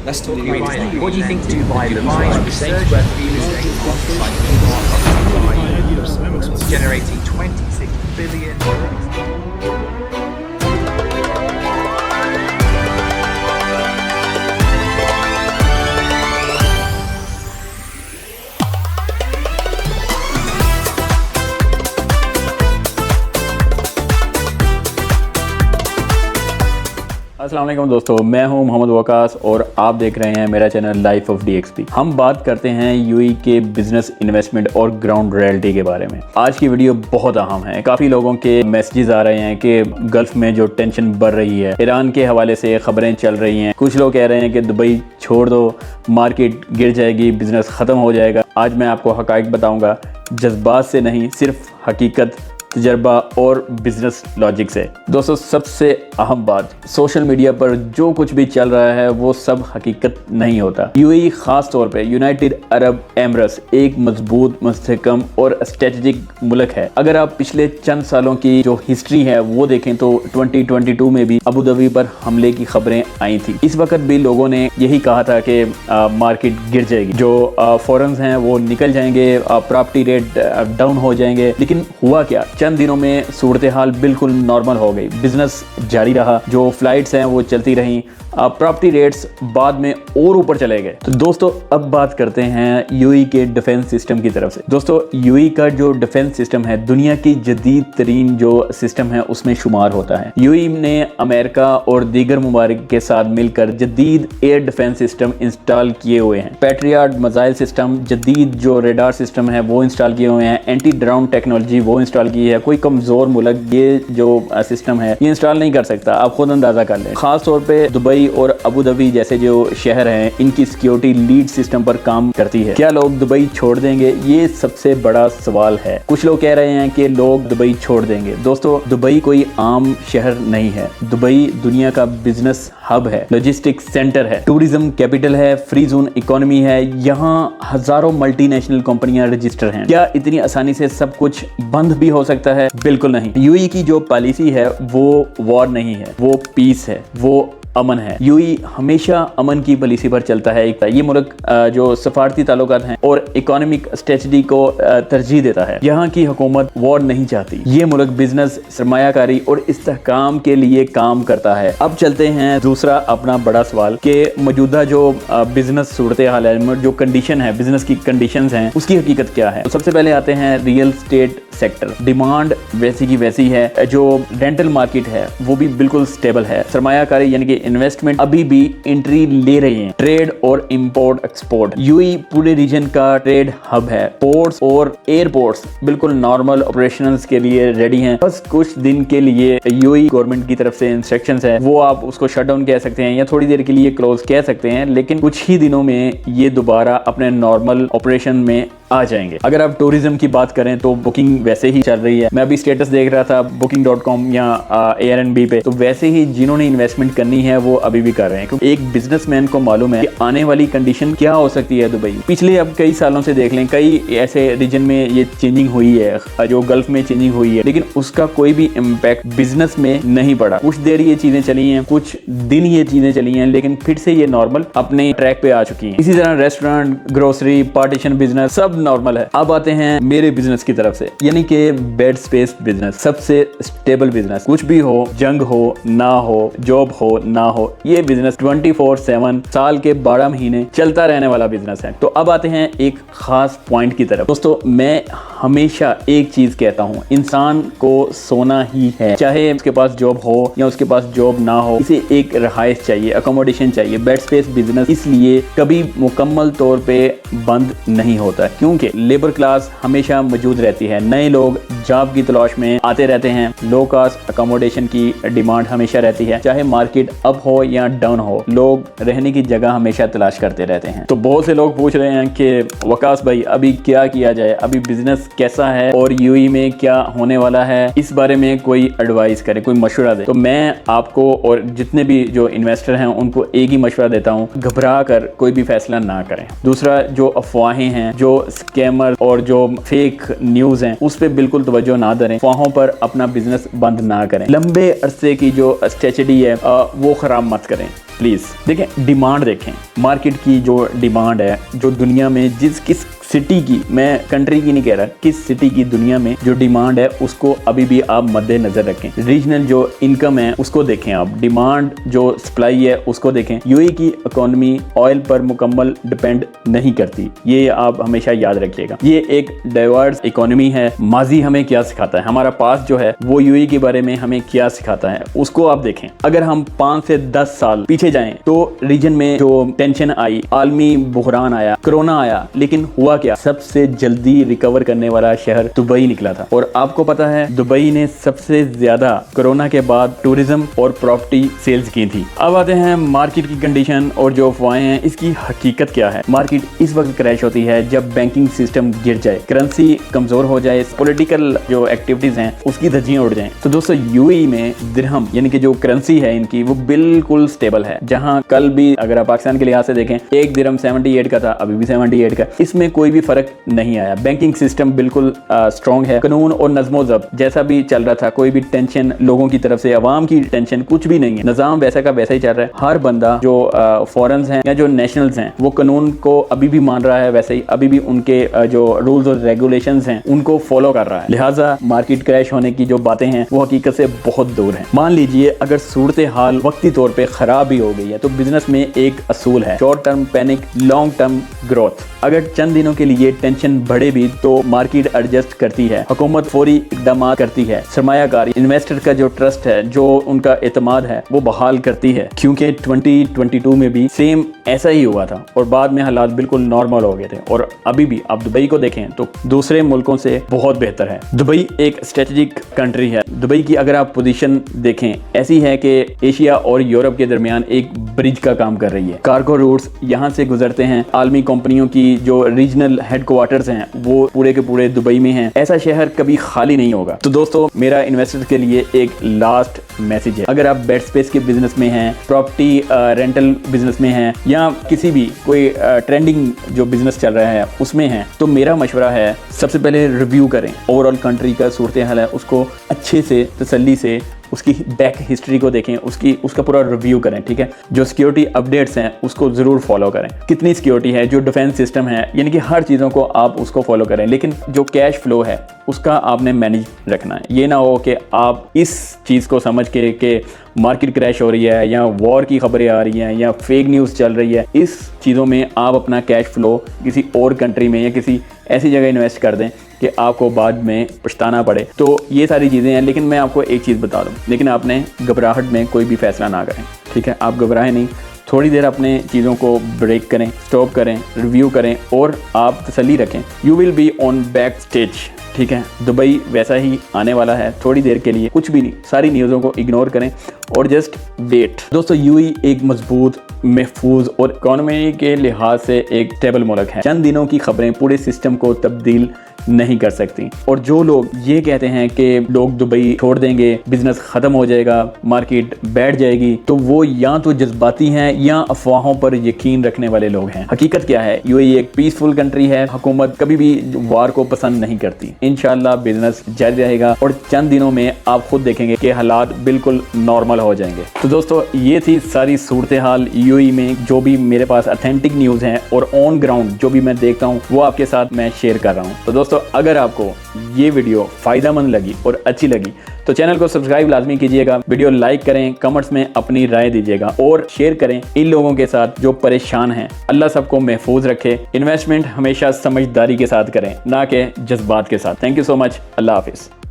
Let's talk about it. What do you think Dubai looks like? Same square foot real estate on generating $26 billion. अस्सलाम वालेकुम दोस्तों, मैं हूं मोहम्मद वकास और आप देख रहे हैं मेरा चैनल लाइफ ऑफ DXP। हम बात करते हैं यूएई के बिजनेस, इन्वेस्टमेंट और ग्राउंड रियलिटी के बारे में। आज की वीडियो बहुत अहम है। काफ़ी लोगों के मैसेजेस आ रहे हैं कि गल्फ में जो टेंशन बढ़ रही है, ईरान के हवाले से खबरें चल रही हैं। कुछ लोग कह रहे हैं कि दुबई छोड़ दो, मार्केट गिर जाएगी, बिजनेस ख़त्म हो जाएगा। आज मैं आपको हक़ाइक़ बताऊँगा, जज्बात से नहीं, सिर्फ हकीकत, तजर्बा और बिजनेस लॉजिक से। दोस्तों, सबसे अहम बात, सोशल मीडिया पर जो कुछ भी चल रहा है वो सब हकीकत नहीं होता। यूएई खास तौर पे यूनाइटेड अरब एमिरेट्स एक मजबूत, मुस्तहकम और स्ट्रेटेजिक मुल्क है। अगर आप पिछले चंद सालों की जो हिस्ट्री है वो देखें तो 2022 में भी अबू धाबी पर हमले की खबरें आई थी। इस वक्त भी लोगों ने यही कहा था कि मार्केट गिर जाएगी, जो फॉरेन्स हैं वो निकल जाएंगे, प्रॉपर्टी रेट डाउन हो जाएंगे। लेकिन हुआ क्या? चंद दिनों में सूरत हाल बिल्कुल नॉर्मल हो गई। बिजनेस जारी रहा, जो फ्लाइट्स हैं वो चलती रहीं, प्रॉपर्टी रेट्स बाद में और ऊपर चले गए। तो दोस्तों, अब बात करते हैं यूएई के डिफेंस सिस्टम की तरफ से। दोस्तों, यूएई का जो डिफेंस सिस्टम है दुनिया की जदीद तरीन जो सिस्टम है उसमें शुमार होता है। यूएई ने अमेरिका और दीगर ममालिक के साथ मिलकर जदीद एयर डिफेंस सिस्टम इंस्टॉल किए हुए हैं। पैट्रियट मिसाइल सिस्टम, जदीद जो रेडार सिस्टम है वो इंस्टॉल किए हुए हैं। एंटी ड्रोन टेक्नोलॉजी वो इंस्टॉल की है। कोई कमजोर मुल्क ये जो सिस्टम है ये इंस्टॉल नहीं कर सकता, आप खुद अंदाजा कर लें। खास तौर पर दुबई और अबू धाबी जैसे जो शहर हैं, इनकी सिक्योरिटी लीड सिस्टम पर काम करती है। क्या लोग दुबई छोड़ देंगे? ये सबसे बड़ा सवाल है। कुछ लोग कह रहे हैं कि लोग दुबई छोड़ देंगे। दोस्तों, दुबई कोई आम शहर नहीं है। दुबई दुनिया का बिजनेस हब है, लॉजिस्टिक्स सेंटर है, टूरिज्म कैपिटल है, फ्री जोन इकोनॉमी है। यहाँ हजारों मल्टीनेशनल कंपनियां रजिस्टर हैं। क्या इतनी आसानी से सब कुछ बंद भी हो सकता है? बिल्कुल नहीं। यूएई की जो पॉलिसी है वो वॉर नहीं है, वो पीस है, वो अमन है। यूएई हमेशा अमन की पॉलिसी पर चलता है। ये मुल्क जो सफारती ताल्लुकात हैं और इकोनॉमिक स्ट्रेटजी को तरजीह देता है। यहाँ की हुकूमत वॉर नहीं चाहती। ये मुल्क बिजनेस, सरमायाकारी और इस्तेहकाम के लिए काम करता है। अब चलते हैं दूसरा अपना बड़ा सवाल कि मौजूदा जो बिजनेस सूरत हाल है, जो कंडीशन है, बिजनेस की कंडीशन हैं, उसकी हकीकत क्या है। तो सबसे पहले आते हैं रियल स्टेट सेक्टर। डिमांड वैसी की वैसी है। जो रेंटल मार्केट है वो भी बिल्कुल स्टेबल है। सरमायाकारी यानी कि इन्वेस्टमेंट अभी भी एंट्री ले रही है। ट्रेड और इंपोर्ट एक्सपोर्ट, यूएई पूरे रीजन का ट्रेड हब है। पोर्ट्स और एयरपोर्ट्स बिल्कुल नॉर्मल ऑपरेशंस के लिए रेडी हैं। बस कुछ दिन के लिए यूएई गवर्नमेंट की तरफ से इंस्ट्रक्शंस है, वो आप उसको शट डाउन कह सकते हैं या थोड़ी देर के लिए क्लोज कह सकते हैं, लेकिन कुछ ही दिनों में ये दोबारा अपने नॉर्मल ऑपरेशन में आ जाएंगे। अगर आप टूरिज्म की बात करें तो बुकिंग वैसे ही चल रही है। मैं अभी स्टेटस देख रहा था booking.com या Airbnb पे, तो वैसे ही जिन्होंने इन्वेस्टमेंट करनी है वो अभी भी कर रहे हैं, क्योंकि एक बिजनेसमैन को मालूम है कि आने वाली कंडीशन क्या हो सकती है दुबई। पिछले अब कई सालों से देख लें, कई ऐसे रीजन में ये चेंजिंग हुई है, जो गल्फ में चेंजिंग हुई है, लेकिन उसका कोई भी इम्पैक्ट बिजनेस में नहीं पड़ा। कुछ देर ये चीजें चली हैं, कुछ दिन ये चीजें चली हैं, लेकिन फिर से ये नॉर्मल अपने ट्रैक पे आ चुकी हैं। इसी तरह रेस्टोरेंट, ग्रोसरी, पार्टीशन बिजनेस सब नॉर्मल है। अब आते हैं मेरे बिजनेस की तरफ से, यानी कि बेड स्पेस बिजनेस, सबसे स्टेबल बिजनेस। कुछ भी हो, जंग हो ना हो, जॉब हो ना हो, ये बिजनेस 24/7 साल के 12 महीने चलता रहने वाला बिजनेस है। तो अब आते हैं एक खास पॉइंट की तरफ। दोस्तों, मैं हमेशा एक चीज कहता हूँ, इंसान को सोना ही है, चाहे उसके पास जॉब हो या उसके पास जॉब ना हो, इसे एक रहायश चाहिए, अकोमोडेशन चाहिए। बेड स्पेस बिजनेस इसलिए कभी मुकम्मल तौर पे बंद नहीं होता, क्योंकि लेबर क्लास हमेशा मौजूद रहती है। नए लोग जॉब की तलाश में आते रहते हैं। लो कास्ट अकोमोडेशन की डिमांड हमेशा रहती है, चाहे मार्केट अप हो या डाउन हो, लोग रहने की जगह हमेशा तलाश करते रहते हैं। तो बहुत से लोग पूछ रहे हैं कि वकास भाई अभी क्या किया जाए, अभी बिजनेस कैसा है और यूएई में क्या होने वाला है, इस बारे में कोई एडवाइस करे, कोई मशवरा दे। तो मैं आपको और जितने भी जो इन्वेस्टर हैं उनको एक ही मशवरा देता हूँ, घबरा कर कोई भी फैसला ना करें। दूसरा, जो अफवाहें हैं, जो स्कैमर और जो फेक न्यूज़ हैं, उस पर बिल्कुल तवज्जो ना दें। अफवाहों पर अपना बिजनेस बंद ना करें। लंबे अरसे की जो स्ट्रेटजी है वो ख़राब मत करें। प्लीज़ देखें, डिमांड देखें, मार्केट की जो डिमांड है, जो दुनिया में किस सिटी की, मैं कंट्री की नहीं कह रहा, किस सिटी की दुनिया में जो डिमांड है उसको अभी भी आप मद्देनजर रखें। रीजनल जो इनकम है उसको देखें, आप डिमांड जो सप्लाई है उसको देखें। यूएई की इकोनॉमी ऑयल पर मुकम्मल डिपेंड नहीं करती, ये आप हमेशा याद रखिएगा। ये एक डाइवर्स इकोनॉमी है। माजी हमें क्या सिखाता है, हमारा पास जो है वो यूएई के बारे में हमें क्या सिखाता है उसको आप देखें। अगर हम 5 से 10 साल पीछे जाएं तो रीजन में जो टेंशन आई, आलमी बुहरान आया, कोरोना आया, लेकिन हुआ क्या, सबसे जल्दी रिकवर करने वाला शहर दुबई निकला था। और आपको पता है दुबई ने सबसे ज्यादा कोरोना के बाद टूरिज्म और प्रॉपर्टी सेल्स की थी। अब आते हैं मार्केट की कंडीशन और जो अफवाहें हैं इसकी हकीकत क्या है। मार्केट इस वक्त क्रैश होती है जब बैंकिंग सिस्टम गिर जाए, करेंसी कमजोर हो जाए, पॉलिटिकल जो एक्टिविटीज हैं उसकी धज्जियां उड़ जाएं। तो दोस्तों यूएई में दिरहम यानी कि जो करेंसी है इनकी वो बिल्कुल स्टेबल है। जहां कल भी अगर आप पाकिस्तान के लिहाज से देखें, एक दिरहम 78 का था, अभी भी 78 का, इसमें कोई भी फर्क नहीं आया। बैंकिंग सिस्टम बिल्कुल स्ट्रॉन्ग है। कानून और नज़्मो ज़ब्त जैसा भी चल रहा था, कोई भी टेंशन लोगों की तरफ से, अवाम की टेंशन कुछ भी नहीं है। निज़ाम वैसा का वैसा ही चल रहा है। हर बंदा जो फॉरेन्स हैं या जो नेशनल्स हैं वो कानून को अभी भी मान रहा है, वैसे ही अभी भी उनके जो रूल्स और रेगुलेशंस हैं उनको फॉलो कर रहा है। लिहाजा मार्केट क्रैश होने की जो बातें हैं वो हकीकत से बहुत दूर हैं। मान लीजिए अगर सूरत हाल वक्ती तौर पे खराब भी हो गई है तो बिजनेस में एक असूल है, short term panic, long term growth. अगर चंद दिनों के लिए टेंशन बढ़े भी तो मार्केट एडजस्ट करती है, हुकूमत फौरी इकदाम करती है, सरमायाकारी इन्वेस्टर का जो ट्रस्ट है, जो उनका एतमाद है वो बहाल करती है। क्योंकि 2022 में भी सेम ऐसा ही हुआ था और बाद में हालात बिल्कुल नॉर्मल हो गए थे। और अभी भी आप दुबई को देखें तो दूसरे मुल्कों से बहुत बेहतर है। दुबई एक स्ट्रेटेजिक कंट्री है। दुबई की अगर आप पोजीशन देखें ऐसी है कि एशिया और यूरोप के दरमियान एक ब्रिज का काम कर रही है। कार्गो रूट्स यहाँ से गुजरते हैं। आलमी कंपनियों की जो रीजनल हेडक्वार्टर्स हैं वो पूरे के पूरे दुबई में हैं। ऐसा शहर कभी खाली नहीं होगा। तो दोस्तों मेरा इन्वेस्टर्स के लिए एक लास्ट मैसेज है, अगर आप बेड स्पेस के बिजनेस में हैं, प्रॉपर्टी रेंटल बिजनेस में हैं या किसी भी कोई ट्रेंडिंग जो बिजनेस चल रहा है उसमें हैं, तो मेरा मशवरा है सबसे पहले रिव्यू करें। ओवरऑल कंट्री का सूरत हाल है उसको अच्छे से तसल्ली से उसकी बैक हिस्ट्री को देखें, उसका पूरा रिव्यू करें, ठीक है। जो सिक्योरिटी अपडेट्स हैं उसको ज़रूर फॉलो करें। कितनी सिक्योरिटी है, जो डिफेंस सिस्टम है, यानी कि हर चीज़ों को आप उसको फॉलो करें। लेकिन जो कैश फ्लो है उसका आपने मैनेज रखना है। ये ना हो कि आप इस चीज़ को समझ के कि मार्केट क्रैश हो रही है या वॉर की खबरें आ रही हैं या फेक न्यूज़ चल रही है, इस चीज़ों में आप अपना कैश फ्लो किसी और कंट्री में या किसी ऐसी जगह इन्वेस्ट कर दें कि आपको बाद में पछताना पड़े। तो ये सारी चीज़ें हैं। लेकिन मैं आपको एक चीज़ बता दूं, लेकिन आपने घबराहट में कोई भी फैसला ना करें, ठीक है। आप घबराएं नहीं, थोड़ी देर अपने चीज़ों को ब्रेक करें, स्टॉप करें, रिव्यू करें और आप तसल्ली रखें। You will be on back stage, ठीक है। दुबई वैसा ही आने वाला है थोड़ी देर के लिए, कुछ भी नहीं, सारी न्यूज़ों को इग्नोर करें और जस्ट वेट। दोस्तों यूएई एक मजबूत, महफूज और इकोनॉमी के लिहाज से एक स्टेबल मुल्क है। चंद दिनों की खबरें पूरे सिस्टम को तब्दील नहीं कर सकती। और जो लोग ये कहते हैं कि लोग दुबई छोड़ देंगे, बिजनेस खत्म हो जाएगा, मार्केट बैठ जाएगी, तो वो या तो जज्बाती हैं या अफवाहों पर यकीन रखने वाले लोग हैं। हकीकत क्या है, यूएई एक पीसफुल कंट्री है। हुकूमत कभी भी वार को पसंद नहीं करती। इंशाल्लाह बिजनेस जारी रहेगा और चंद दिनों में आप खुद देखेंगे कि हालात बिल्कुल नॉर्मल हो जाएंगे। तो दोस्तों ये थी सारी सूरत हाल यूएई में, जो भी मेरे पास ऑथेंटिक न्यूज़ हैं और ऑन ग्राउंड जो भी मैं देखता हूँ वो आपके साथ मैं शेयर कर रहा हूँ। तो दोस्तों अगर आपको ये वीडियो फ़ायदेमंद लगी और अच्छी लगी तो चैनल को सब्सक्राइब लाजमी कीजिएगा, वीडियो लाइक करें, कमेंट्स में अपनी राय दीजिएगा और शेयर करें इन लोगों के साथ जो परेशान हैं। अल्लाह सबको महफूज रखे। इन्वेस्टमेंट हमेशा समझदारी के साथ करें, ना कि जज्बात के साथ। Thank you so much. अल्लाह हाफिज़।